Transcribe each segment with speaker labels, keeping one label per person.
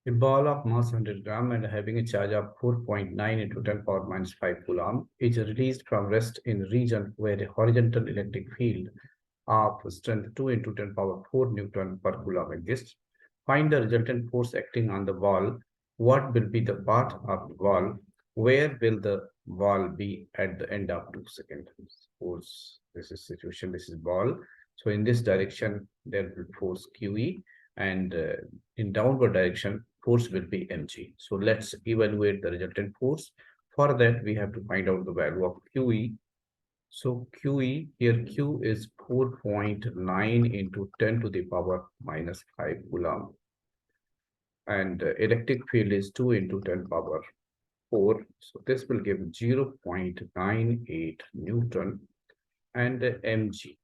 Speaker 1: A ball of mass 100 gram and having a charge of 4.9 into 10 power minus 5 coulomb is released from rest in region where a horizontal electric field of strength 2 into 10 power 4 Newton per coulomb exists. Find the resultant force acting on the ball. What will be the path of the ball? Where will the ball be at the end of 2 seconds? Suppose this is situation, this is ball. So in this direction, there will force QE, and in downward direction, force will be mg. So let's evaluate the resultant force. For that, we have to find out the value of QE. So QE, here Q is 4.9 into 10 to the power minus 5 coulomb. And electric field is 2 into 10 power 4. So this will give 0.98 Newton. And mg,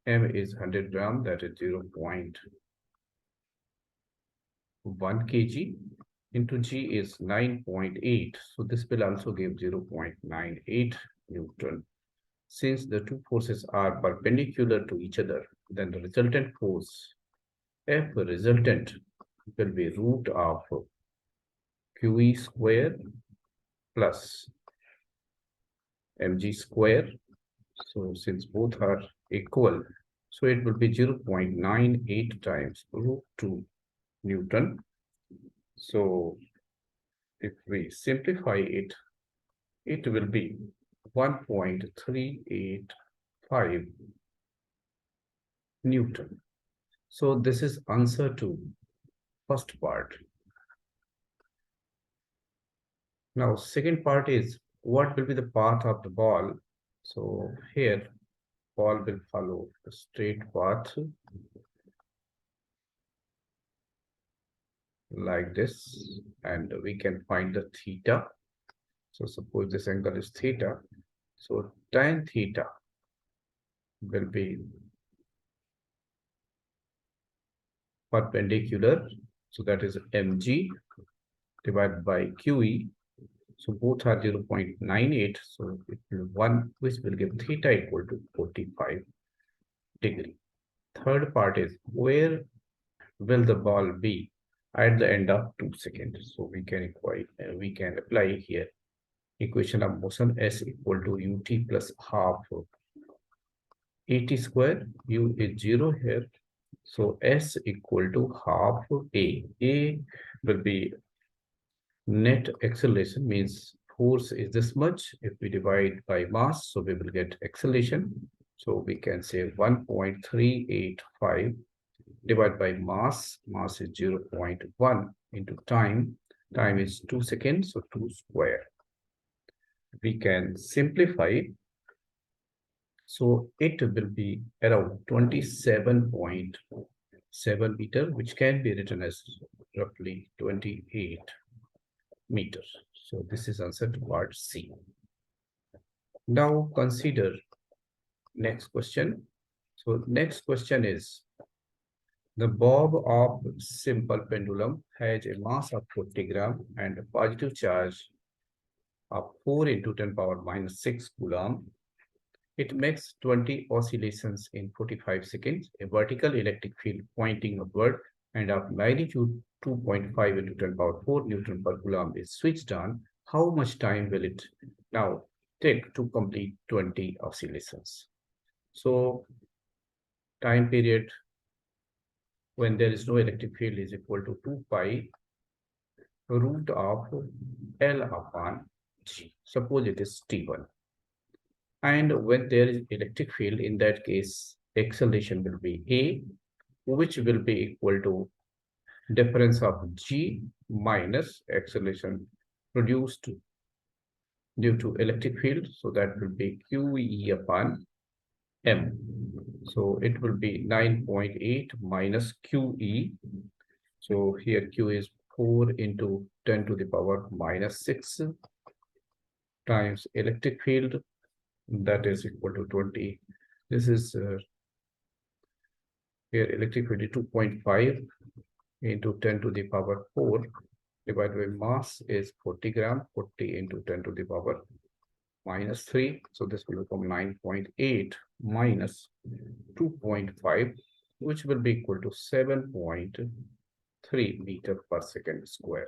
Speaker 1: m is 100 gram, that is 0.1 kg, into g is 9.8. So this will also give 0.98 Newton. Since the two forces are perpendicular to each other, then the resultant force, F resultant, will be root of QE square plus mg square. So since both are equal, so it will be 0.98 times root 2 Newton. So if we simplify it, it will be 1.385 Newton. So this is answer to first part. Now, second part is what will be the path of the ball? So here, ball will follow the straight path like this, and we can find the theta. So suppose this angle is theta. So tan theta will be perpendicular. So that is mg divided by QE. So both are 0.98. So it will 1, which will give theta equal to 45 degree. Third part is where will the ball be at the end of 2 seconds? So we can apply here equation of motion S equal to ut plus half at square. U is 0 here. So S equal to half A. A will be net acceleration, means force is this much. If we divide by mass, so we will get acceleration. So we can say 1.385 divided by mass. Mass is 0.1 into time. Time is 2 seconds, so 2 square. We can simplify. So it will be around 27.7 meter, which can be written as roughly 28 meters. So this is answer to part C. Now consider next question. So next question is, the bob of simple pendulum has a mass of 40 gram and a positive charge of 4 into 10 power minus 6 coulomb. It makes 20 oscillations in 45 seconds. A vertical electric field pointing upward and of magnitude 2.5 into 10 power 4 Newton per coulomb is switched on. How much time will it now take to complete 20 oscillations? So time period when there is no electric field is equal to 2 pi root of L upon G. Suppose it is T1. And when there is electric field, in that case, acceleration will be A, which will be equal to difference of G minus acceleration produced due to electric field. So that will be QE upon M. So it will be 9.8 minus QE. So here Q is 4 into 10 to the power minus 6 times electric field, that is equal to 20. This is here electric field is 2.5 into 10 to the power 4 divided by mass is 40 gram, 40 into 10 to the power minus 3. So this will become 9.8 minus 2.5, which will be equal to 7.2 3 meter per second square.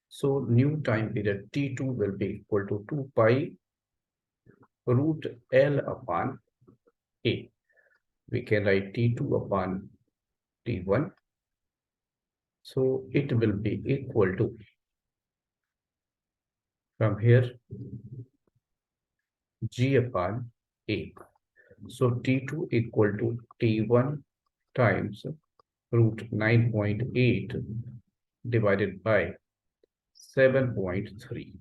Speaker 1: So new time period T2 will be equal to 2 pi root L upon A. We can write T2 upon T1. So it will be equal to, from here, G upon A. So T2 equal to T1 times root 9.8 divided by 7.3.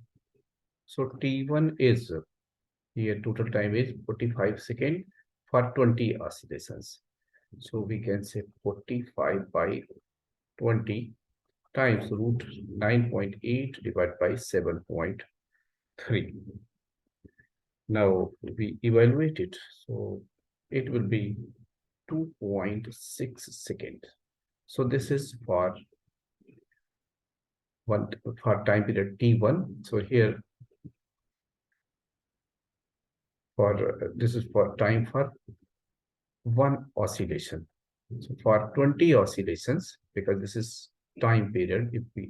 Speaker 1: So T1 is, here total time is 45 seconds for 20 oscillations. So we can say 45 by 20 times root 9.8 divided by 7.3. Now we evaluate it. So it will be 2.6 seconds. So this is for time period T1. So here this is for time for one oscillation. So for 20 oscillations, because this is time period, if we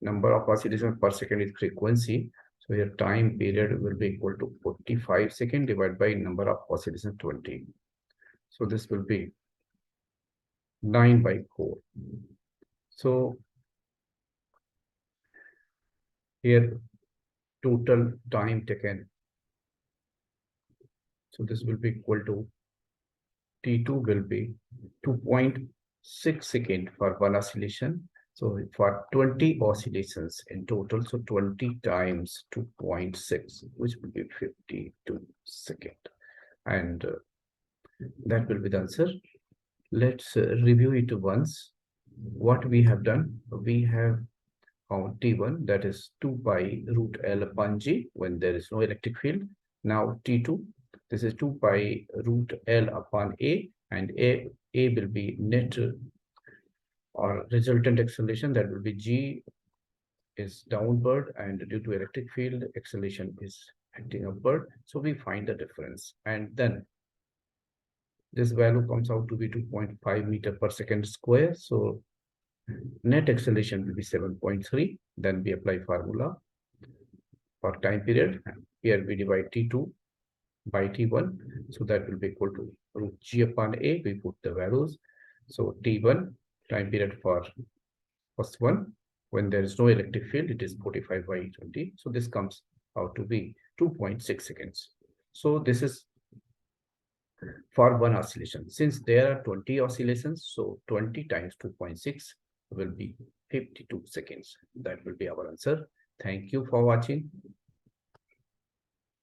Speaker 1: number of oscillations per second is frequency, so your time period will be equal to 45 seconds divided by number of oscillations 20. So this will be 9 by 4. So here total time taken. So this will be equal to T2 will be 2.6 seconds for one oscillation. So for 20 oscillations in total, so 20 times 2.6, which will be 52 seconds. And that will be the answer. Let's review it once. What we have done, we have found T1, that is 2 pi root L upon G when there is no electric field. Now T2, this is 2 pi root L upon A, and A will be net or resultant acceleration, that will be G is downward, and due to electric field, acceleration is acting upward. So we find the difference, and then this value comes out to be 2.5 meter per second square. So net acceleration will be 7.3. Then we apply formula for time period. Here we divide T2 by T1. So that will be equal to root G upon A. We put the values. So T1 time period for first one, when there is no electric field, it is 45 by 20. So this comes out to be 2.6 seconds. So this is for one oscillation. Since there are 20 oscillations, so 20 times 2.6 will be 52 seconds. That will be our answer. Thank you for watching.